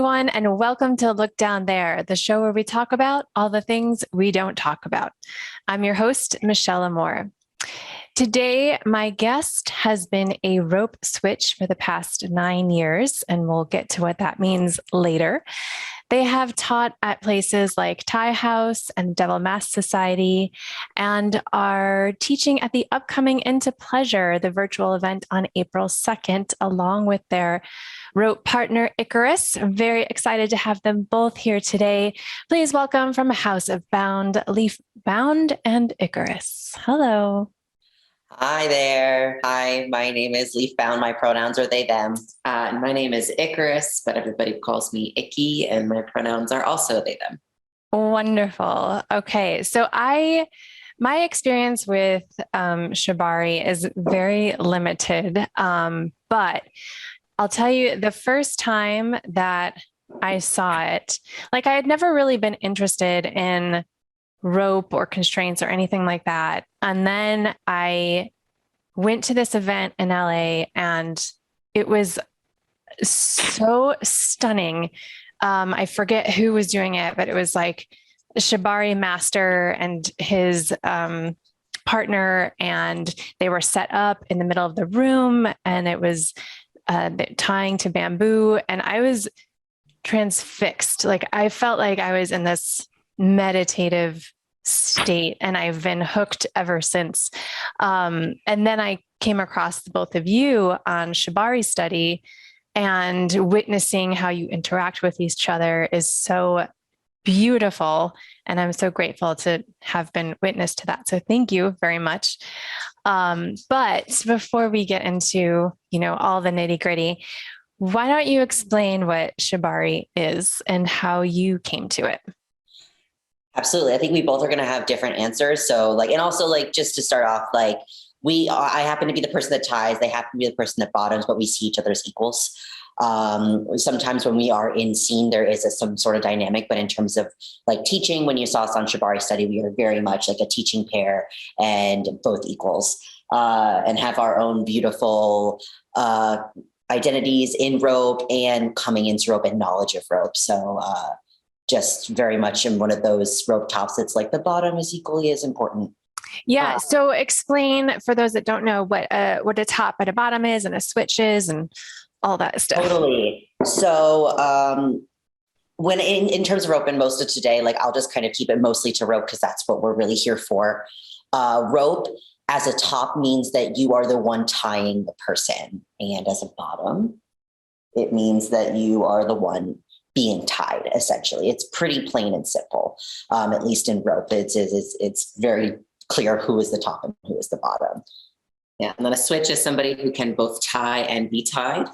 everyone, and welcome to Look Down There, the show where we talk about all the things we don't talk about. I'm your host, Michelle Amore. Today, my guest has been a rope switch for the past 9 years, and we'll get to what that means later. They have taught at places like Tie House and Devil Mask Society, and are teaching at the upcoming Into Pleasure, the virtual event on April 2nd, along with their rope partner, Icarus. I'm very excited to have them both here today. Please welcome from House of Bound, Lief Bound and Icarus. Hello. Hi there. Hi, my name is Lief Bound. My pronouns are they, them. And my name is Icarus, but everybody calls me Icky, and my pronouns are also they, them. Wonderful. Okay. So my experience with Shibari is very limited, but I'll tell you the first time that I saw it, like I had never really been interested in rope or constraints or anything like that. And then I went to this event in LA and it was so stunning. I forget who was doing it, but it was like a Shibari master and his partner, and they were set up in the middle of the room, and it was tying to bamboo. And I was transfixed. Like I felt like I was in this meditative state, and I've been hooked ever since. And then I came across the both of you on Shibari Study, and witnessing how you interact with each other is so beautiful. And I'm so grateful to have been witness to that. So thank you very much. But before we get into, all the nitty gritty, why don't you explain what Shibari is and how you came to it? Absolutely. I think we both are going to have different answers. So and also just to start off, I happen to be the person that ties, they happen to be the person that bottoms, but we see each other as equals. Sometimes when we are in scene, there is some sort of dynamic, but in terms of teaching, when you saw us on Shibari Study, we are very much like a teaching pair and both equals, and have our own beautiful, identities in rope and coming into rope and knowledge of rope. So, just very much in one of those rope tops. It's like the bottom is equally as important. Yeah. So explain for those that don't know what a top and a bottom is, and a switch is, and all that stuff. Totally. So when in terms of rope, and most of today, I'll just kind of keep it mostly to rope because that's what we're really here for. Rope as a top means that you are the one tying the person. And as a bottom, it means that you are the one being tied, essentially. It's pretty plain and simple, at least in rope. It's very clear who is the top and who is the bottom. Yeah, and then a switch is somebody who can both tie and be tied,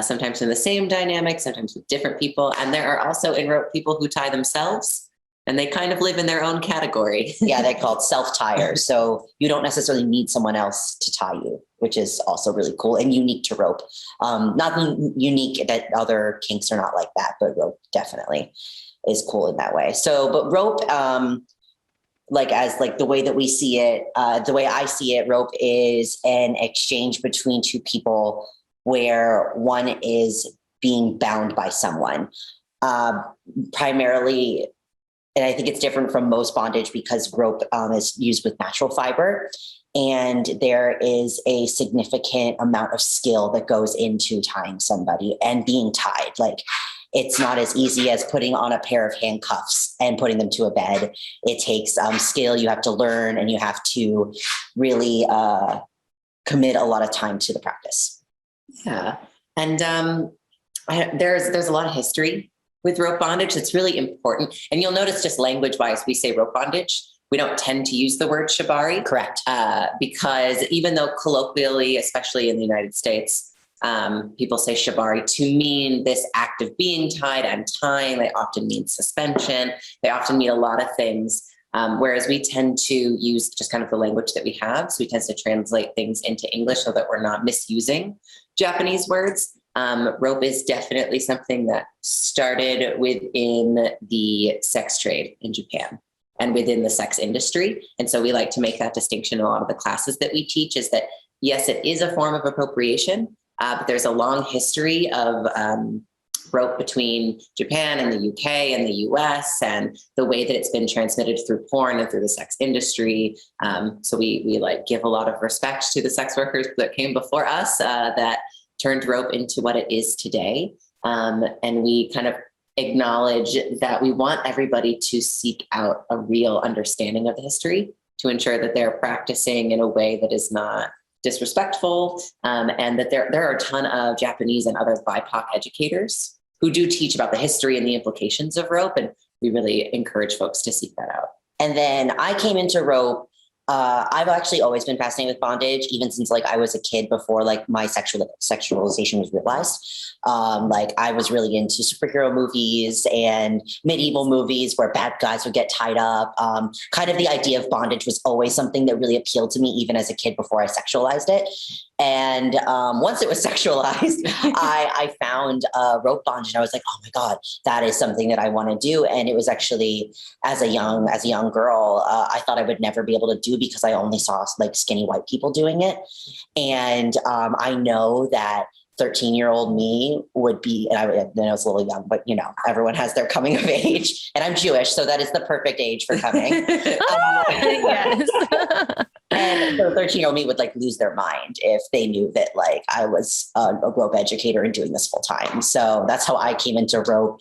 sometimes in the same dynamic, sometimes with different people. And there are also in rope people who tie themselves, and they kind of live in their own category. Yeah, they're called self-tiers. So you don't necessarily need someone else to tie you, which is also really cool and unique to rope. Not unique that other kinks are not like that, but rope definitely is cool in that way. So, but rope, as the way that we see it, the way I see it, rope is an exchange between two people where one is being bound by someone, primarily. And I think it's different from most bondage because rope is used with natural fiber, and there is a significant amount of skill that goes into tying somebody and being tied. It's not as easy as putting on a pair of handcuffs and putting them to a bed. It takes skill. You have to learn, and you have to really commit a lot of time to the practice. Yeah. And there's a lot of history with rope bondage. It's really important. And you'll notice just language-wise, we say rope bondage. We don't tend to use the word shibari. Correct. Because even though colloquially, especially in the United States, people say shibari to mean this act of being tied and tying. They often mean suspension. They often mean a lot of things. Whereas we tend to use just kind of the language that we have. So we tend to translate things into English so that we're not misusing Japanese words. Rope is definitely something that started within the sex trade in Japan and within the sex industry. And so we like to make that distinction in a lot of the classes that we teach, is that, yes, it is a form of appropriation, but there's a long history of rope between Japan and the UK and the US, and the way that it's been transmitted through porn and through the sex industry. So we like give a lot of respect to the sex workers that came before us that turned rope into what it is today. And we kind of acknowledge that we want everybody to seek out a real understanding of the history to ensure that they're practicing in a way that is not disrespectful, and that there are a ton of Japanese and other BIPOC educators who do teach about the history and the implications of rope, and we really encourage folks to seek that out. And then I came into rope. I've actually always been fascinated with bondage, even since like I was a kid before like my sexualization was realized. Like I was really into superhero movies and medieval movies where bad guys would get tied up. Kind of the idea of bondage was always something that really appealed to me, even as a kid before I sexualized it. And once it was sexualized, I found rope bondage, and I was like, "Oh my god, that is something that I want to do." And it was actually as a young girl, I thought I would never be able to do because I only saw like skinny white people doing it, and I know that 13-year-old me would be, and I was a little young, but you know, everyone has their coming of age, and I'm Jewish, so that is the perfect age for coming. Yes. And so 13-year-old me would like lose their mind if they knew that like I was a rope educator and doing this full time. So that's how I came into rope,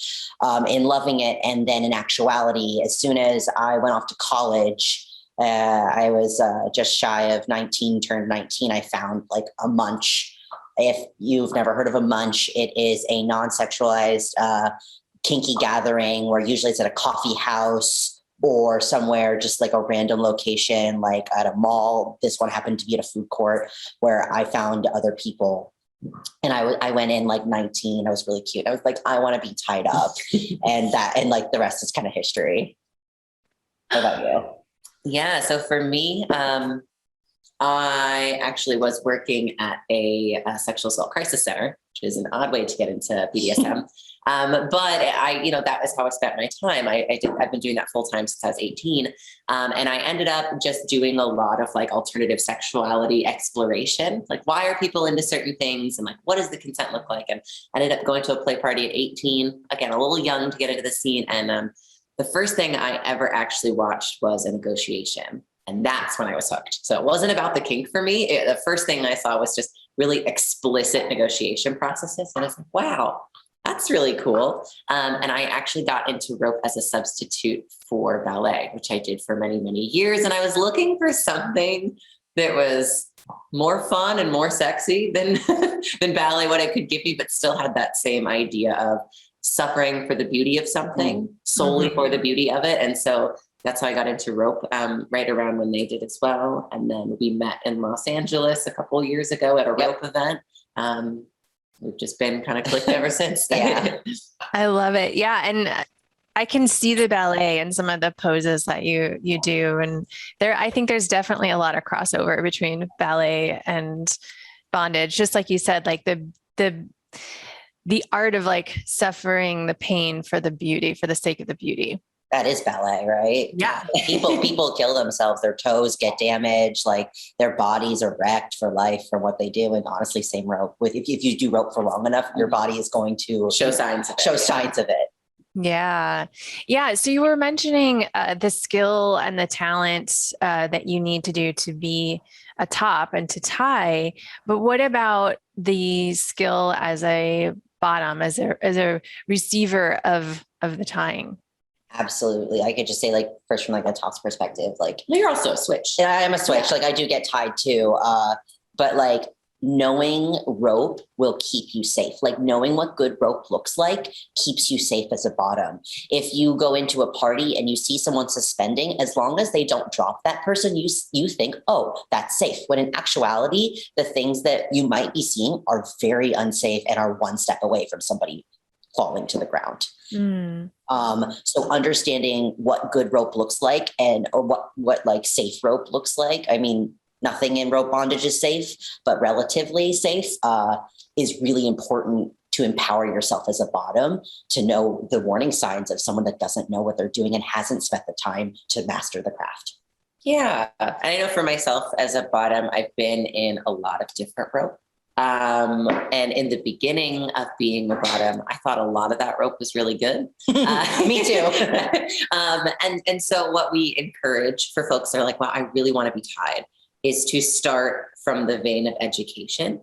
in loving it. And then in actuality, as soon as I went off to college, I was just shy of 19, turned 19. I found like a munch. If you've never heard of a munch, it is a non-sexualized kinky gathering where usually it's at a coffee house or somewhere, just like a random location, like at a mall. This one happened to be at a food court where I found other people. And I went in like 19. I was really cute. I was like, I want to be tied up. and like the rest is kind of history. How about you? Yeah. So for me, I actually was working at a sexual assault crisis center, which is an odd way to get into BDSM. But that was how I spent my time. I've been doing that full time since I was 18. And I ended up just doing a lot of like alternative sexuality exploration. Like, why are people into certain things? And like, what does the consent look like? And I ended up going to a play party at 18, again, a little young to get into the scene. And the first thing I ever actually watched was a negotiation. And that's when I was hooked. So it wasn't about the kink for me. The first thing I saw was just really explicit negotiation processes. And I was like, wow, that's really cool. And I actually got into rope as a substitute for ballet, which I did for many, many years. And I was looking for something that was more fun and more sexy than, than ballet, what it could give me, but still had that same idea of suffering for the beauty of something, solely for the beauty of it. And so that's how I got into rope, right around when they did as well. And then we met in Los Angeles a couple of years ago at a rope event. We've just been kind of clicked ever since. Yeah. I love it. Yeah. And I can see the ballet and some of the poses that you do. And I think there's definitely a lot of crossover between ballet and bondage. Just like you said, like the art of like suffering the pain for the beauty, for the sake of the beauty. That is ballet, right? Yeah. People kill themselves. Their toes get damaged. Like their bodies are wrecked for life from what they do. And honestly, same rope. If you do rope for long enough, your body is going to show signs of it. Yeah. Yeah. So you were mentioning the skill and the talent that you need to do to be a top and to tie. But what about the skill as a bottom, as a receiver of the tying? Absolutely. I could just say like first from like a top's perspective, like you're also a switch. I am a switch. Yeah. Like I do get tied too. But like knowing rope will keep you safe. Like knowing what good rope looks like keeps you safe as a bottom. If you go into a party and you see someone suspending, as long as they don't drop that person, you think, oh, that's safe. When in actuality, the things that you might be seeing are very unsafe and are one step away from somebody falling to the ground. So understanding what good rope looks like or what like safe rope looks like. I mean, nothing in rope bondage is safe, but relatively safe is really important to empower yourself as a bottom, to know the warning signs of someone that doesn't know what they're doing and hasn't spent the time to master the craft. Yeah. I know for myself as a bottom, I've been in a lot of different rope. And in the beginning of being a bottom, I thought a lot of that rope was really good. Me too. And so what we encourage for folks that are like, well, I really want to be tied, is to start from the vein of education,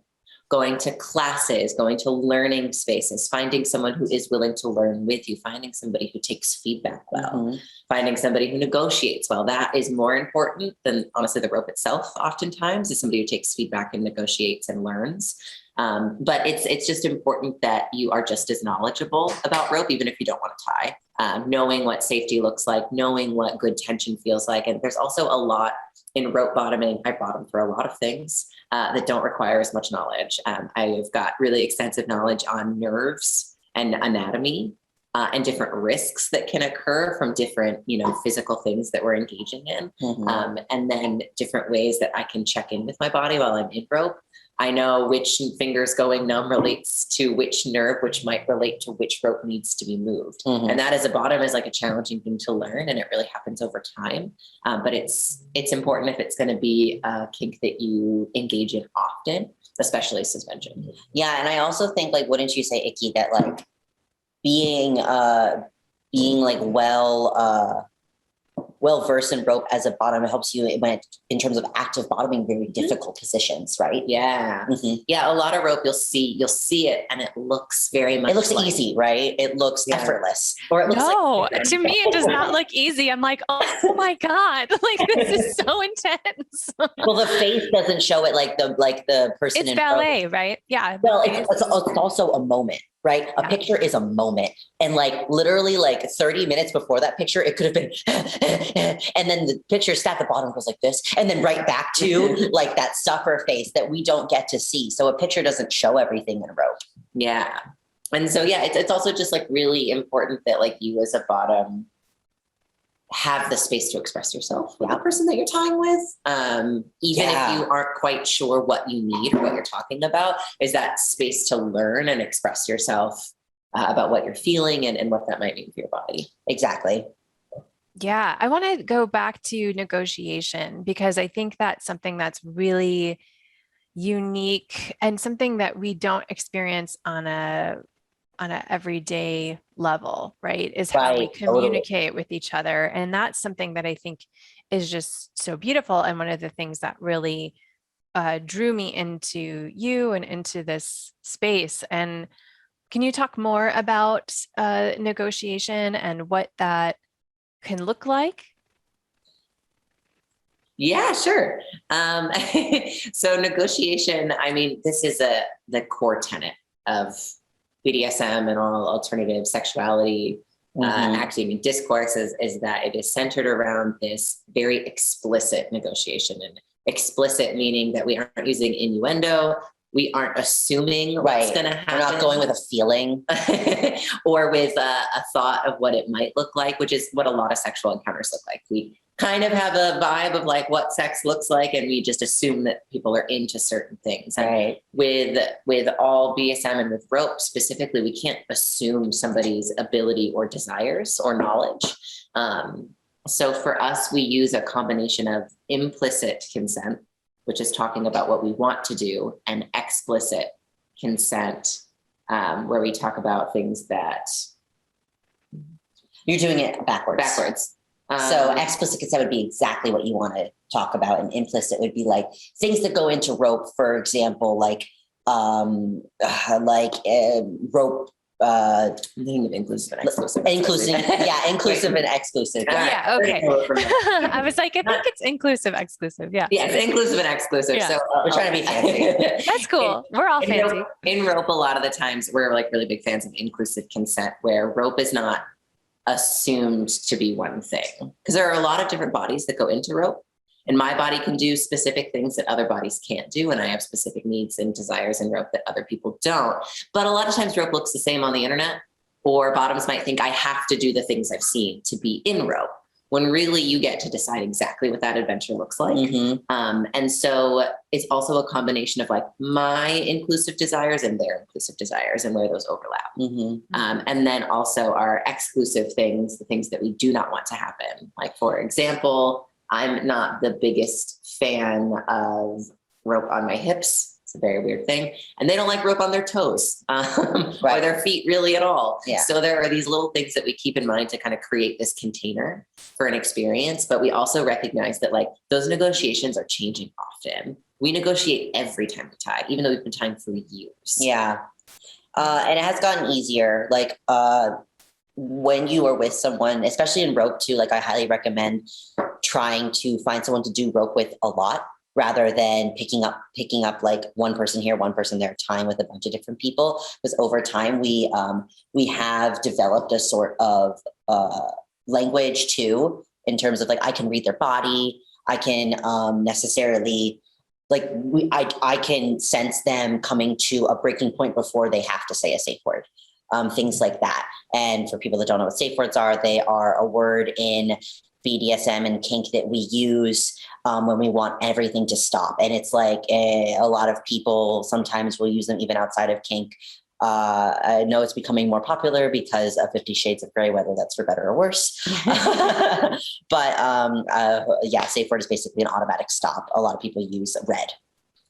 going to classes, going to learning spaces, finding someone who is willing to learn with you, finding somebody who takes feedback well, finding somebody who negotiates well. That is more important than honestly the rope itself. Oftentimes is somebody who takes feedback and negotiates and learns. But it's just important that you are just as knowledgeable about rope, even if you don't want to tie, knowing what safety looks like, knowing what good tension feels like. And there's also a lot in rope bottoming. I bottom for a lot of things that don't require as much knowledge. I've got really extensive knowledge on nerves and anatomy and different risks that can occur from different, physical things that we're engaging in. And then different ways that I can check in with my body while I'm in rope. I know which fingers going numb relates to which nerve, which might relate to which rope needs to be moved. And that as a bottom is like a challenging thing to learn, and it really happens over time. But it's important if it's going to be a kink that you engage in often, especially suspension. Yeah. And I also think, like, wouldn't you say, Icky, that like being like well versed in rope as a bottom helps you in terms of active bottoming very difficult positions, right? Yeah. Yeah. A lot of rope you'll see it and it looks very much. It looks easy, right? It looks effortless. Or it looks to me it does not look easy. I'm like, oh my God, like this is so intense. Well, the face doesn't show it like the person it's in ballet, rope. right? Yeah. Well, it's also a moment, right? A picture is a moment. And like literally like 30 minutes before that picture, it could have been, and then the picture sat at the bottom goes like this, and then right back to like that suffer face that we don't get to see. So a picture doesn't show everything in rope. Yeah. And so, yeah, it's also just like really important that like you as a bottom have the space to express yourself with the person that you're tying with. Even if you aren't quite sure what you need or what you're talking about, is that space to learn and express yourself about what you're feeling and what that might mean for your body. Exactly. Yeah. I want to go back to negotiation because I think that's something that's really unique and something that we don't experience on a everyday level, right? Is how we communicate with each other. And that's something that I think is just so beautiful. And one of the things that really drew me into you and into this space. And can you talk more about negotiation and what that can look like? Yeah, sure. So negotiation, I mean, this is the core tenet of BDSM and all alternative sexuality acting and discourse is that it is centered around this very explicit negotiation. And explicit meaning that we aren't using innuendo, we aren't assuming what's going to happen. We're not going with a feeling or with a thought of what it might look like, which is what a lot of sexual encounters look like. We kind of have a vibe of like what sex looks like, and we just assume that people are into certain things. And with all BSM and with rope specifically, we can't assume somebody's ability or desires or knowledge. So for us, we use a combination of implicit consent, which is talking about what we want to do, and explicit consent, where we talk about things that you're doing it backwards. So explicit consent would be exactly what you want to talk about, and implicit would be like things that go into rope. For example, like rope. Inclusive and exclusive. Inclusive and exclusive. Yeah. Okay. I was like, I think it's inclusive, exclusive. Yeah. Yeah, it's inclusive and exclusive. Yeah. So we're trying to be fancy. That's cool. We're all fancy. In rope, a lot of the times we're like really big fans of inclusive consent, where rope is not assumed to be one thing, because there are a lot of different bodies that go into rope, and my body can do specific things that other bodies can't do, and I have specific needs and desires in rope that other people don't. But a lot of times rope looks the same on the internet, or bottoms might think I have to do the things I've seen to be in rope, when really you get to decide exactly what that adventure looks like. And so it's also a combination of like my inclusive desires and their inclusive desires and where those overlap. And then also our exclusive things, the things that we do not want to happen. Like, for example, I'm not the biggest fan of rope on my hips It's a very weird thing. And they don't like rope on their toes or Right. their feet really at all. Yeah. So there are these little things that we keep in mind to kind of create this container for an experience. But we also recognize that like those negotiations are changing often. We negotiate every time we tie, even though we've been tying for years. Yeah. And it has gotten easier. Like when you are with someone, especially in rope too, like I highly recommend trying to find someone to do rope with a lot rather than picking up like one person here, one person there, tying with a bunch of different people. Because over time we have developed a sort of language too, in terms of like I can read their body. I can necessarily like I can sense them coming to a breaking point before they have to say a safe word. Things like that. And for people that don't know what safe words are, they are a word in BDSM and kink that we use when we want everything to stop. And it's like a lot of people sometimes will use them even outside of kink. I know it's becoming more popular because of 50 Shades of Grey, whether that's for better or worse. But yeah, safe word is basically an automatic stop. A lot of people use red.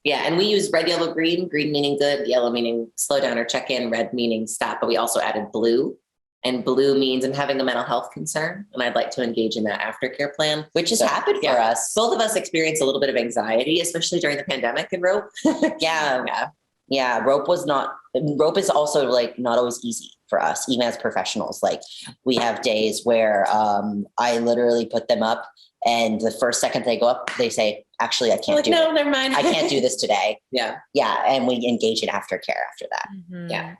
Yeah, and we use red, yellow, green meaning good, yellow meaning slow down or check in, red meaning stop, but we also added blue. And blue means I'm having a mental health concern and I'd like to engage in that aftercare plan. Which has happened for us. Both of us experienced a little bit of anxiety, especially during the pandemic in rope. Yeah. Rope is also like not always easy for us, even as professionals. Like we have days where I literally put them up and the first second they go up, they say, actually, I can't do it. Never mind. I can't do this today. Yeah. And we engage in aftercare after that. Mm-hmm. Yeah.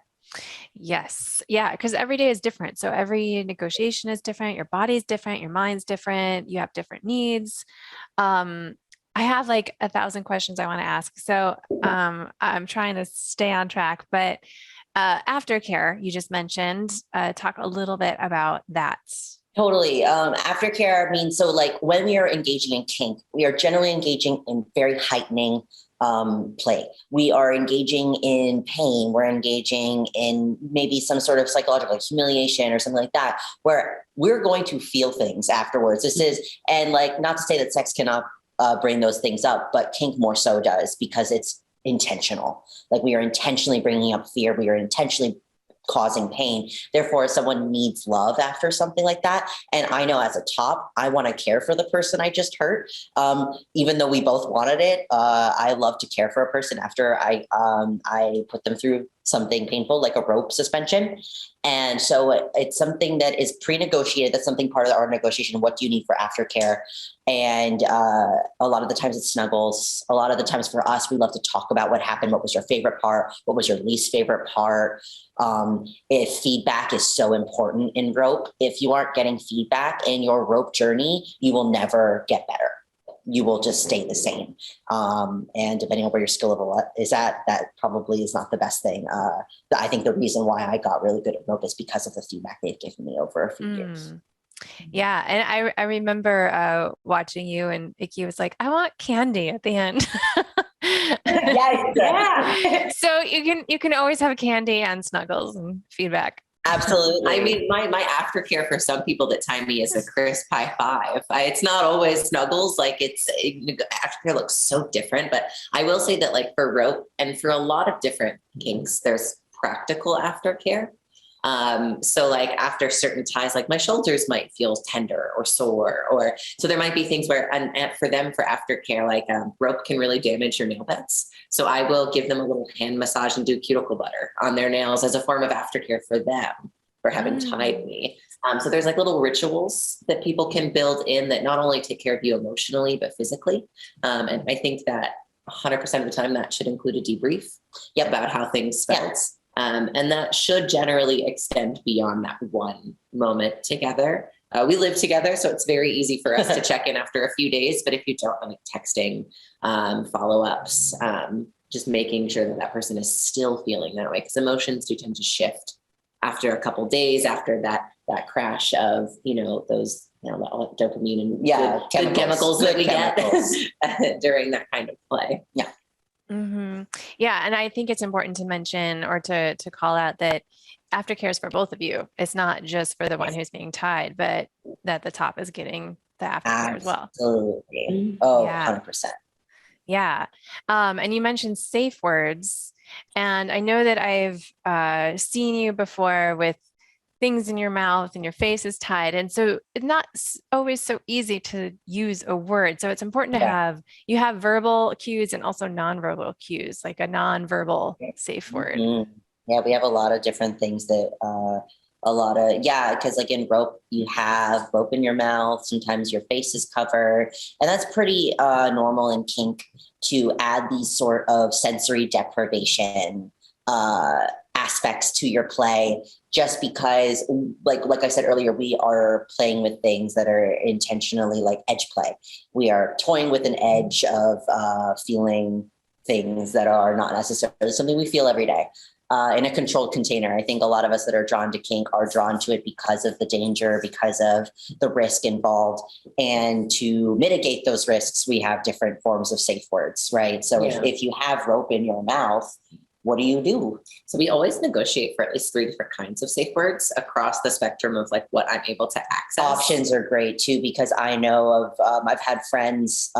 Yes. Yeah. Because every day is different. So every negotiation is different. Your body's different. Your mind's different. You have different needs. I have like 1,000 questions I want to ask. So I'm trying to stay on track, but aftercare, you just mentioned, talk a little bit about that. Totally. Aftercare means, so like when we are engaging in kink, we are generally engaging in very heightening play. We are engaging in pain. We're engaging in maybe some sort of psychological humiliation or something like that, where we're going to feel things afterwards. And like, not to say that sex cannot bring those things up, but kink more so does because it's intentional. Like we are intentionally bringing up fear. We are intentionally causing pain. Therefore, someone needs love after something like that. And I know as a top, I want to care for the person I just hurt. Even though we both wanted it, I love to care for a person after I put them through something painful like a rope suspension. And so it's something that is pre-negotiated. That's something part of our negotiation. What do you need for aftercare? And a lot of the times it's snuggles. A lot of the times for us, we love to talk about what happened. What was your favorite part? What was your least favorite part? If feedback is so important in rope, if you aren't getting feedback in your rope journey, you will never get better. You will just stay the same. And depending on where your skill level is at, that probably is not the best thing. I think the reason why I got really good at rope is because of the feedback they've given me over a few years. Yeah. And I remember watching you and Icky was like, I want candy at the end. Yeah. So you can always have candy and snuggles and feedback. Absolutely. I mean, my aftercare for some people that tie me is a crisp high five. It's not always snuggles. Like aftercare looks so different, but I will say that like for rope and for a lot of different kinks, there's practical aftercare. So like after certain ties, like my shoulders might feel tender or sore, or so there might be things where, and for them for aftercare, like rope can really damage your nail beds. So I will give them a little hand massage and do cuticle butter on their nails as a form of aftercare for them for having tied me. So there's like little rituals that people can build in that not only take care of you emotionally, but physically. And I think that 100% of the time that should include a debrief about how things felt. And that should generally extend beyond that one moment together. We live together, so it's very easy for us to check in after a few days. But if you don't, like texting, follow-ups, just making sure that that person is still feeling that way, because emotions do tend to shift after a couple days after that crash of those dopamine and good chemicals that we get during that kind of play. Yeah. Mm-hmm. Yeah. And I think it's important to mention or to call out that aftercare is for both of you. It's not just for the one who's being tied, but that the top is getting the aftercare as well. Absolutely. Oh, yeah. 100%. Yeah. And you mentioned safe words. And I know that I've seen you before with things in your mouth and your face is tied. And so it's not always so easy to use a word. So it's important to Yeah. have, you have verbal cues and also nonverbal cues, like a nonverbal safe word. Mm-hmm. Yeah, we have a lot of different things that because like in rope, you have rope in your mouth, sometimes your face is covered, and that's pretty normal in kink to add these sort of sensory deprivation aspects to your play, just because like I said earlier, we are playing with things that are intentionally like edge play. We are toying with an edge of feeling things that are not necessarily something we feel every day. In a controlled container. I think a lot of us that are drawn to kink are drawn to it because of the danger, because of the risk involved. And to mitigate those risks, we have different forms of safe words, right? So if you have rope in your mouth, what do you do? So we always negotiate for at least 3 different kinds of safe words across the spectrum of like what I'm able to access. Options are great too, because I know of, I've had friends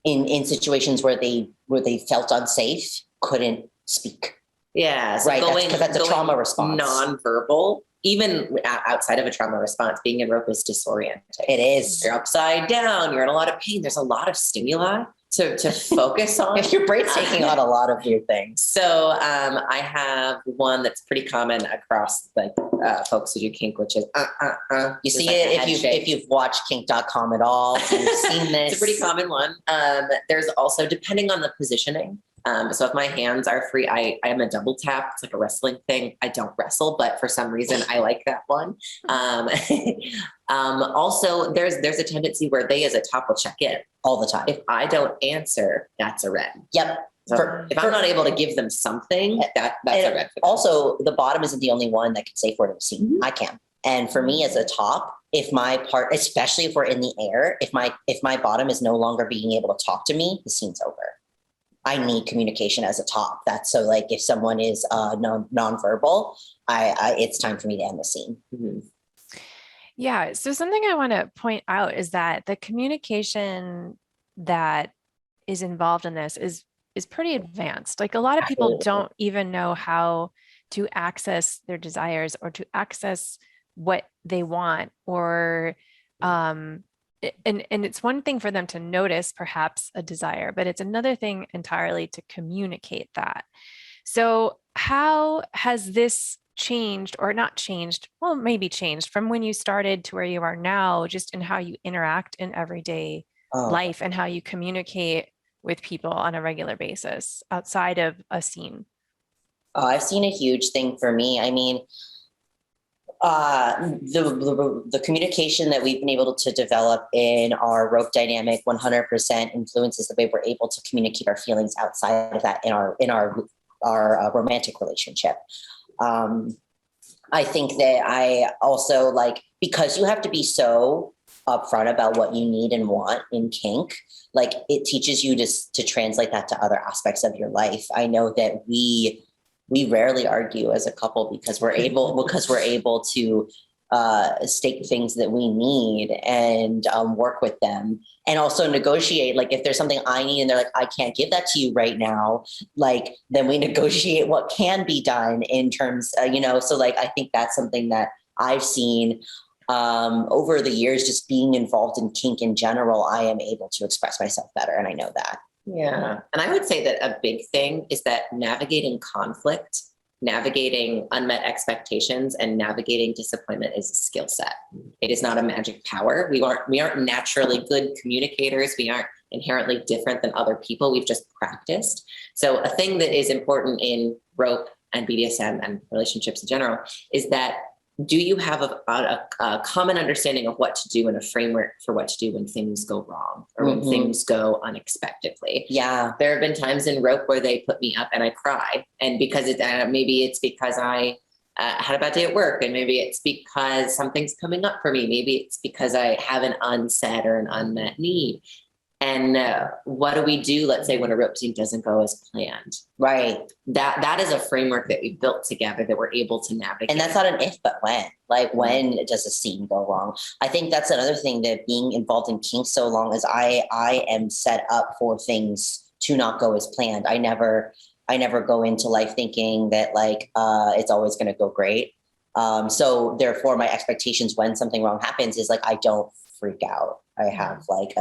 in situations where they felt unsafe, couldn't speak. Yeah. So right. Because that's a trauma response. Nonverbal, even outside of a trauma response, being in rope is disorienting. It is. You're upside down. You're in a lot of pain. There's a lot of stimuli to focus on. Your brain's taking on a lot of new things. So I have one that's pretty common across like folks who do kink, which is You see it if you've watched kink.com at all. You've seen this. It's a pretty common one. There's also, depending on the positioning. So if my hands are free, I am a double tap. It's like a wrestling thing. I don't wrestle, but for some reason I like that one. Also, there's a tendency where they as a top will check in all the time. If I don't answer, that's a red. Yep. So if I'm not able to give them something, that's a red. Also, the bottom isn't the only one that can safe word of scene. Mm-hmm. I can. And for me as a top, if my part, especially if we're in the air, if my bottom is no longer being able to talk to me, the scene's over. I need communication as a top. That's so like if someone is nonverbal, it's time for me to end the scene. Mm-hmm. Yeah. So something I want to point out is that the communication that is involved in this is pretty advanced. Like a lot of people don't even know how to access their desires or to access what they want, or and it's one thing for them to notice perhaps a desire, but it's another thing entirely to communicate that. So how has this changed, or not changed? Well, maybe changed from when you started to where you are now, just in how you interact in everyday life and how you communicate with people on a regular basis outside of a scene? I've seen a huge thing for me. I mean, the communication that we've been able to develop in our rope dynamic 100% influences the way we're able to communicate our feelings outside of that in our romantic relationship. I think that I also like, because you have to be so upfront about what you need and want in kink, like it teaches you to translate that to other aspects of your life. I know that we rarely argue as a couple because we're able to state things that we need and work with them, and also negotiate. Like if there's something I need and they're like, I can't give that to you right now, like then we negotiate what can be done in terms, so like I think that's something that I've seen over the years, just being involved in kink in general. I am able to express myself better, and I know that. Yeah. And I would say that a big thing is that navigating conflict, navigating unmet expectations, and navigating disappointment is a skill set. It is not a magic power. We aren't naturally good communicators. We aren't inherently different than other people. We've just practiced. So a thing that is important in rope and BDSM and relationships in general is that, do you have a common understanding of what to do and a framework for what to do when things go wrong or when things go unexpectedly? Yeah. There have been times in rope where they put me up and I cry. And because maybe it's because I had a bad day at work, and maybe it's because something's coming up for me. Maybe it's because I have an unsaid or an unmet need. And what do we do? Let's say when a rope scene doesn't go as planned. Right. That is a framework that we built together that we're able to navigate. And that's not an if, but when. Like, when does a scene go wrong? I think that's another thing, that being involved in kink so long is I am set up for things to not go as planned. I never go into life thinking that like it's always going to go great. So therefore, my expectations when something wrong happens is like I don't freak out. I have like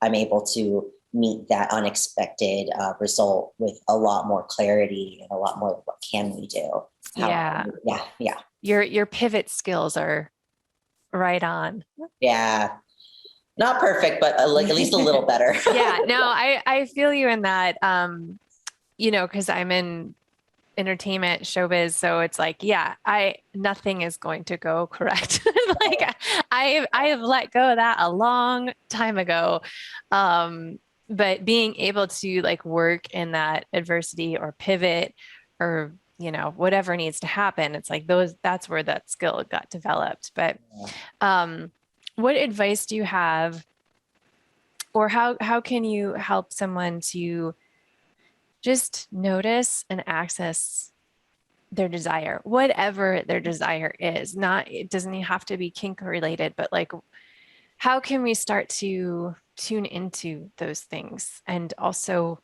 I'm able to meet that unexpected result with a lot more clarity and a lot more what can we do? Yeah. Your pivot skills are right on. Yeah. Not perfect, but like at least a little better. Yeah, no, I feel you in that. Because I'm in entertainment showbiz, so it's like, nothing is going to go correct. Like I have let go of that a long time ago. But being able to like work in that adversity or pivot or whatever needs to happen, it's like that's where that skill got developed. But what advice do you have, or how can you help someone to just notice and access their desire, whatever their desire is? It doesn't even have to be kink related, but like, how can we start to tune into those things and also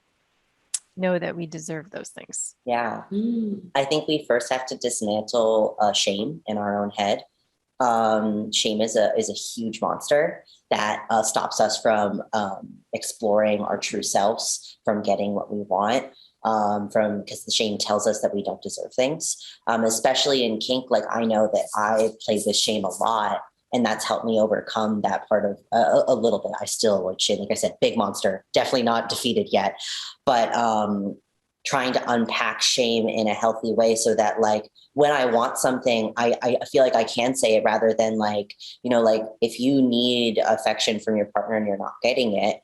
know that we deserve those things? Yeah. I think we first have to dismantle shame in our own head. Shame is a huge monster that stops us from exploring our true selves, from getting what we want, because the shame tells us that we don't deserve things, especially in kink. Like, I know that I played with shame a lot, and that's helped me overcome that part of a little bit. I still avoid shame. Like I said, big monster, definitely not defeated yet, but trying to unpack shame in a healthy way so that like when I want something, I feel like I can say it, rather than like, like if you need affection from your partner and you're not getting it,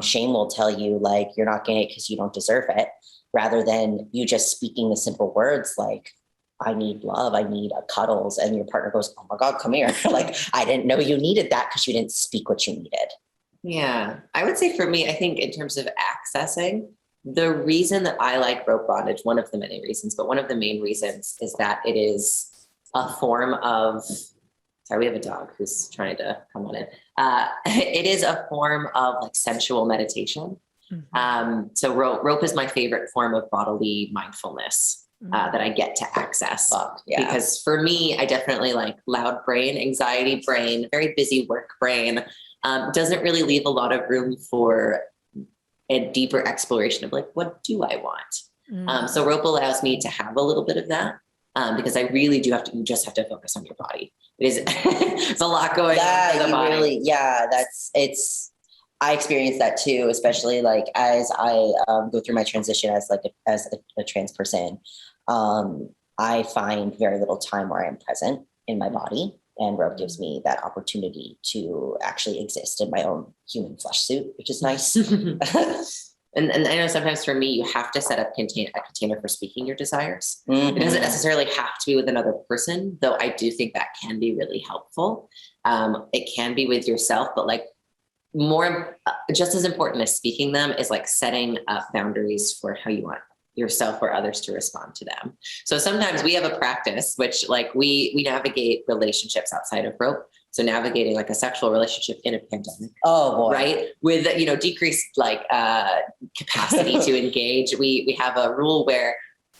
shame will tell you like you're not getting it because you don't deserve it, rather than you just speaking the simple words like, I need love, I need cuddles. And your partner goes, oh my God, come here. Like, I didn't know you needed that because you didn't speak what you needed. Yeah. I would say for me, I think in terms of accessing, the reason that I like rope bondage, one of the many reasons, but one of the main reasons is that it is a form of, sorry, we have a dog who's trying to come on in. It is a form of like sensual meditation. Mm-hmm. So rope is my favorite form of bodily mindfulness that I get to access. Because for me, I definitely like loud brain, anxiety brain, very busy work brain, doesn't really leave a lot of room for a deeper exploration of like, what do I want? So rope allows me to have a little bit of that, because I really do you just have to focus on your body. It's a lot going on in the body. I experience that too, especially like as I go through my transition as a trans person. I find very little time where I'm present in my body. And rope gives me that opportunity to actually exist in my own human flesh suit, which is nice. And I know sometimes for me, you have to set up a container for speaking your desires. Mm-hmm. It doesn't necessarily have to be with another person, though I do think that can be really helpful. It can be with yourself, but like more, just as important as speaking them is like setting up boundaries for how you want yourself or others to respond to them. So sometimes we have a practice, which like we navigate relationships outside of rope. So navigating like a sexual relationship in a pandemic. Oh boy. Right. With, decreased like capacity to engage. We have a rule where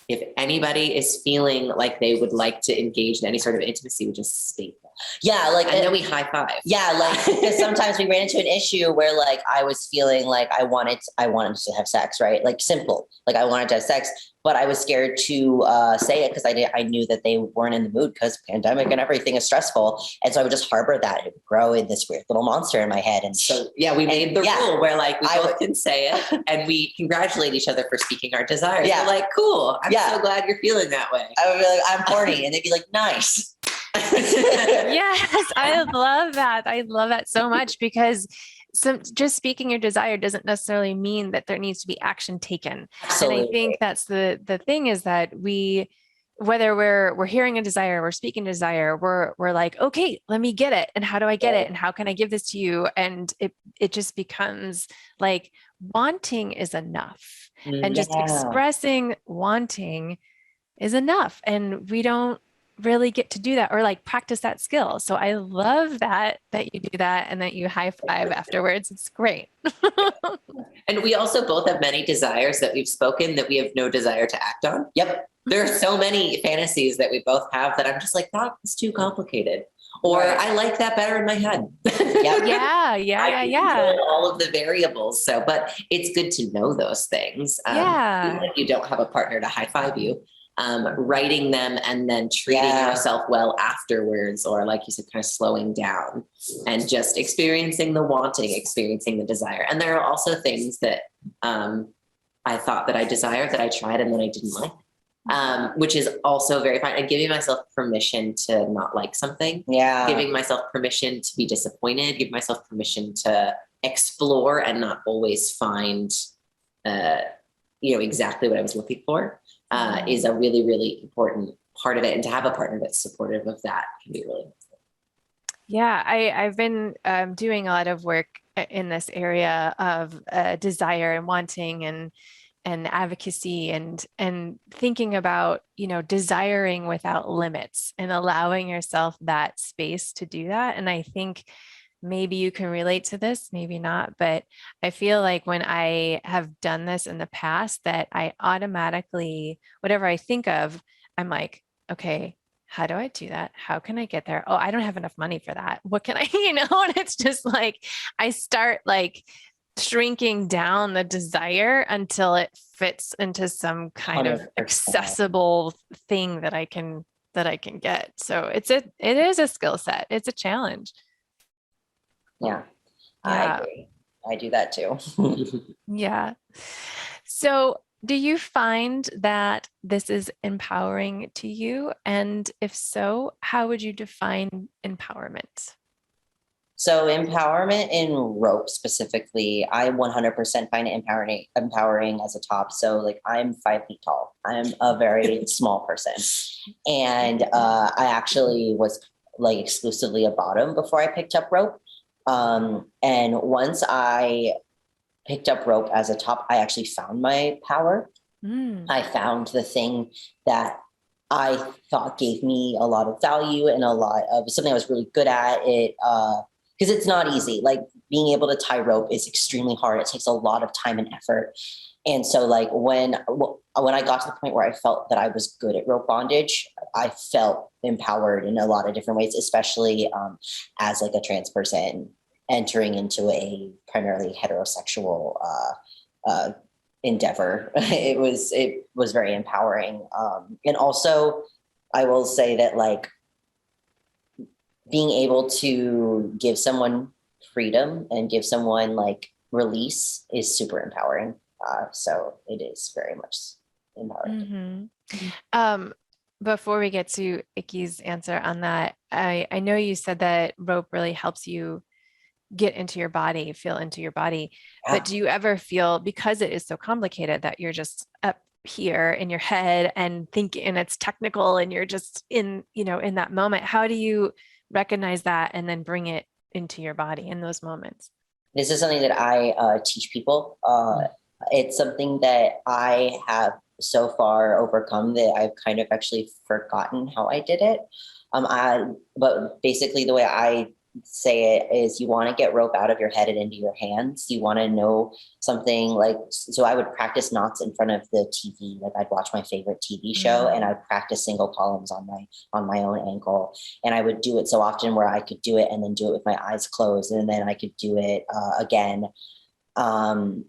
if anybody is feeling like they would like to engage in any sort of intimacy, we just state that. Yeah. Like, and then we high five. Yeah. Like, because sometimes we ran into an issue where like, I was feeling like I wanted to have sex, right? Like simple, like I wanted to have sex, but I was scared to say it because I knew that they weren't in the mood because pandemic and everything is stressful. And so I would just harbor that. It would grow in this weird little monster in my head. And so, we made the rule where like we both can say it and we congratulate each other for speaking our desires. Yeah. We're like, cool. I'm so glad you're feeling that way. I would be like, I'm horny. And they'd be like, nice. Yes, I love that. I love that so much, because just speaking your desire doesn't necessarily mean that there needs to be action taken. Absolutely. And I think that's the thing, is that we whether we're hearing a desire, we're speaking desire, we're like, okay, let me get it. And how do I get it? And how can I give this to you? And it just becomes like wanting is enough. And just expressing wanting is enough. And we don't really get to do that or like practice that skill. So I love that you do that and that you high five afterwards. It's great. And we also both have many desires that we've spoken that we have no desire to act on. Yep. There are so many fantasies that we both have that I'm just like, that is too complicated. Or I like that better in my head. Yep. Yeah. All of the variables. So, but it's good to know those things. Even if you don't have a partner to high five you, writing them and then treating yourself well afterwards, or like you said, kind of slowing down and just experiencing the wanting, experiencing the desire. And there are also things that I thought that I desired that I tried and then I didn't like, which is also very fine. And giving myself permission to not like something, giving myself permission to be disappointed, giving myself permission to explore and not always find, exactly what I was looking for. Is a really, really important part of it. And to have a partner that's supportive of that can be really helpful. Yeah, I've been doing a lot of work in this area of desire and wanting and advocacy and thinking about, desiring without limits and allowing yourself that space to do that. And I think maybe you can relate to this, maybe not, but I feel like when I have done this in the past that I automatically, whatever I think of, I'm like, okay, how do I do that? How can I get there? Oh, I don't have enough money for that. What can I, and it's just like, I start like shrinking down the desire until it fits into some kind 100%. of accessible thing that I can get. So it is a skill set. It's a challenge. Yeah, I agree. I do that too. Yeah. So do you find that this is empowering to you? And if so, how would you define empowerment? So empowerment in rope specifically, I 100% find it empowering as a top. So like I'm 5 feet tall. I'm a very small person. And I actually was like exclusively a bottom before I picked up rope. And once I picked up rope as a top, I actually found my power. I found the thing that I thought gave me a lot of value and a lot of something I was really good at it. Because it's not easy. Like being able to tie rope is extremely hard. It takes a lot of time and effort. And so like when I got to the point where I felt that I was good at rope bondage, I felt empowered in a lot of different ways, especially as like a trans person entering into a primarily heterosexual endeavor. It was very empowering. And also I will say that like being able to give someone freedom and give someone like release is super empowering. So it is very much empowering. Before we get to Icky's answer on that, I know you said that rope really helps you get into your body, feel into your body. But do you ever feel, because it is so complicated, that you're just up here in your head and thinking, and it's technical and you're just in that moment? How do you recognize that and then bring it into your body in those moments? This is something that I teach people. It's something that I have so far overcome that I've kind of actually forgotten how I did it. But basically the way I say it is you want to get rope out of your head and into your hands. You want to know something like, so I would practice knots in front of the TV. Like I'd watch my favorite TV show and I'd practice single columns on my own ankle. And I would do it so often where I could do it and then do it with my eyes closed. And then I could do it again. And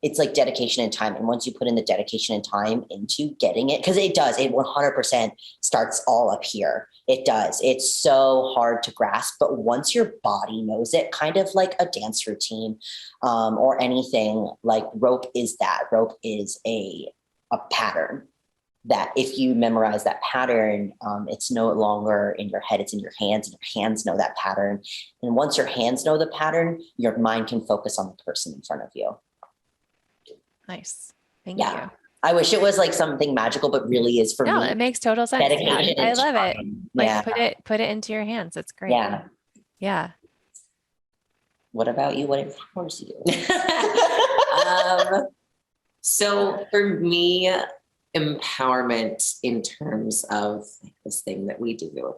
it's like dedication and time. And once you put in the dedication and time into getting it, because it 100% starts all up here. It does. It's so hard to grasp. But once your body knows it, kind of like a dance routine or anything, like rope is that. Rope is a pattern that if you memorize that pattern, it's no longer in your head, it's in your hands, and your hands know that pattern. And once your hands know the pattern, your mind can focus on the person in front of you. Nice. Thank you. I wish it was like something magical, but really is for No, me. it makes total sense. Dedication Yeah, I and love it. time. Like Yeah. put it into your hands. It's great. Yeah. Yeah. What about you? What empowers you? So for me, empowerment in terms of this thing that we do,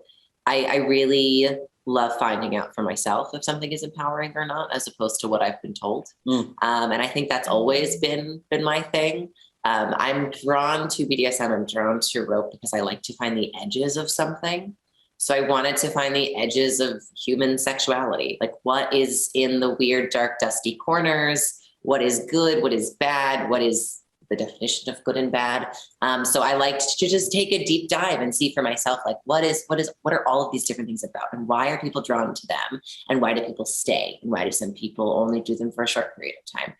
I really love finding out for myself if something is empowering or not, as opposed to what I've been told. And I think that's always been my thing. I'm drawn to BDSM. I'm drawn to rope because I like to find the edges of something. So I wanted to find the edges of human sexuality, like what is in the weird, dark, dusty corners, what is good, what is bad, what is the definition of good and bad. So I liked to just take a deep dive and see for myself, like what are all of these different things about, and why are people drawn to them, and why do people stay, and why do some people only do them for a short period of time?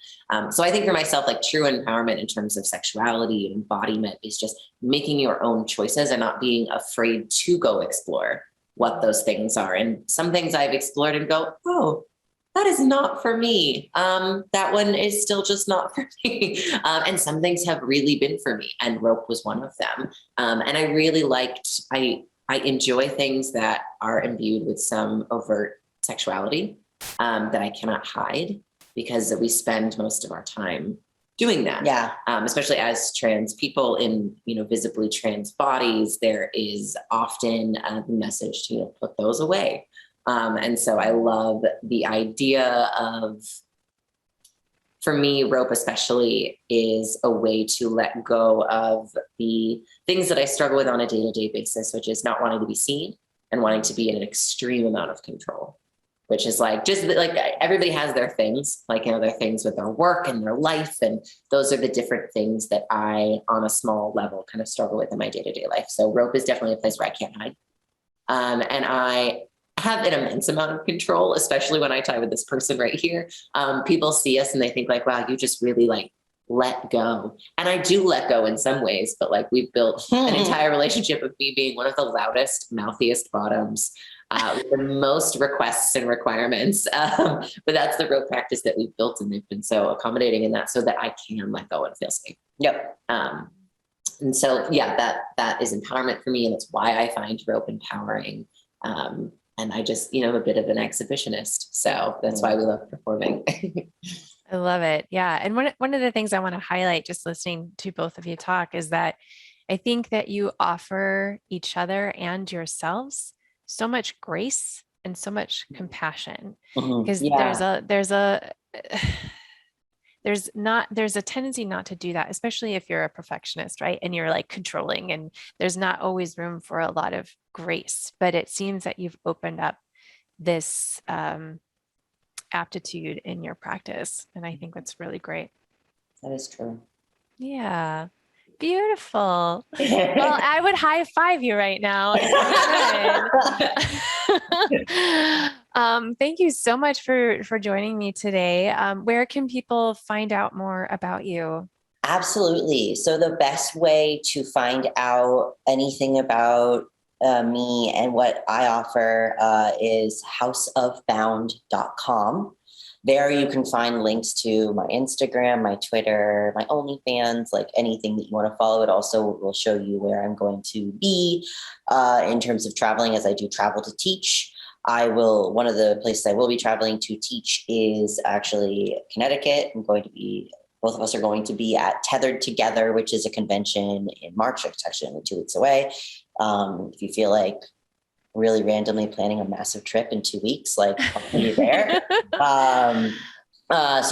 So I think for myself, like true empowerment in terms of sexuality and embodiment is just making your own choices and not being afraid to go explore what those things are. And some things I've explored and go, oh, that is not for me. That one is still just not for me. And some things have really been for me, and rope was one of them. And I really I enjoy things that are imbued with some overt sexuality that I cannot hide, because we spend most of our time doing that. Yeah. Especially as trans people in, visibly trans bodies, there is often a message to put those away. And so I love the idea of, for me, rope especially is a way to let go of the things that I struggle with on a day-to-day basis, which is not wanting to be seen and wanting to be in an extreme amount of control, which is just like everybody has their things, their things with their work and their life. And those are the different things that I, on a small level, kind of struggle with in my day-to-day life. So rope is definitely a place where I can't hide. And I have an immense amount of control, especially when I tie with this person right here. People see us and they think wow, you just really let go. And I do let go in some ways, but we've built an entire relationship of me being one of the loudest, mouthiest bottoms, with the most requests and requirements. But that's the rope practice that we've built, and they've been so accommodating in that so that I can let go and feel safe. Yep. And so, yeah, that is empowerment for me. And it's why I find rope empowering. And I just, a bit of an exhibitionist. So that's why we love performing. I love it. Yeah. And one of the things I want to highlight just listening to both of you talk is that I think that you offer each other and yourselves so much grace and so much compassion, because there's a tendency not to do that, especially if you're a perfectionist, right? And you're controlling, and there's not always room for a lot of grace. But it seems that you've opened up this aptitude in your practice. And I think that's really great. That is true. Yeah. Beautiful. Well, I would high five you right now. Thank you so much for joining me today. Where can people find out more about you? Absolutely. So the best way to find out anything about me and what I offer is houseofbound.com. There you can find links to my Instagram, my Twitter, my OnlyFans, anything that you want to follow. It also will show you where I'm going to be in terms of traveling, as I do travel to teach. One of the places I will be traveling to teach is actually Connecticut. Both of us are going to be at Tethered Together, which is a convention in March. It's actually only 2 weeks away. If you feel like really randomly planning a massive trip in 2 weeks, I'll be there. So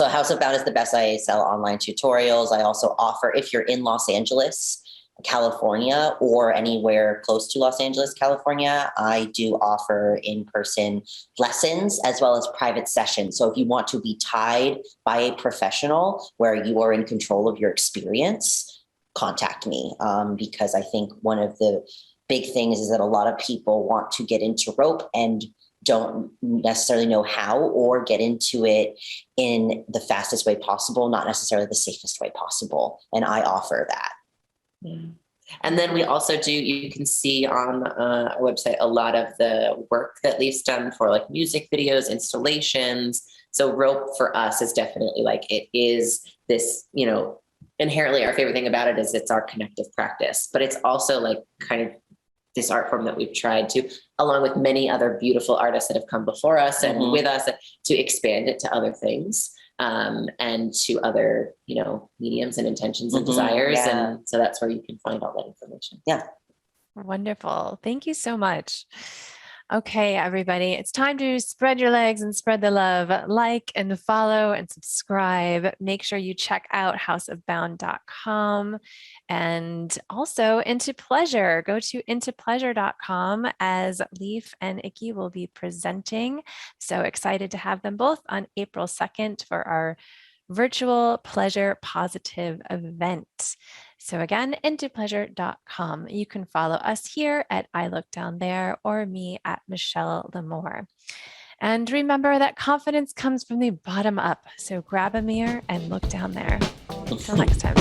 House of Bound is the best. I sell online tutorials. I also offer, if you're in Los Angeles, California, or anywhere close to Los Angeles, California, I do offer in-person lessons as well as private sessions. So if you want to be tied by a professional where you are in control of your experience, contact me, because I think one of the big things is that a lot of people want to get into rope and don't necessarily know how, or get into it in the fastest way possible, not necessarily the safest way possible. And I offer that. Yeah. And then we also do, you can see on our website a lot of the work that Lief's done for music videos, installations. So rope for us is definitely it is this, inherently our favorite thing about it is it's our connective practice, but it's also like kind of this art form that we've tried to, along with many other beautiful artists that have come before us and with us, to expand it to other things, and to other, mediums and intentions and desires. Yeah. And so that's where you can find all that information. Yeah. Wonderful. Thank you so much. Okay, everybody, it's time to spread your legs and spread the love. Like and follow and subscribe. Make sure you check out houseofbound.com and also Into Pleasure. Go to intopleasure.com as Lief and Icky will be presenting. So excited to have them both on April 2nd for our virtual pleasure positive event. So again, intopleasure.com. You can follow us here at I Look Down There or me at Michelle Lemore. And remember that confidence comes from the bottom up. So grab a mirror and look down there. Until next time.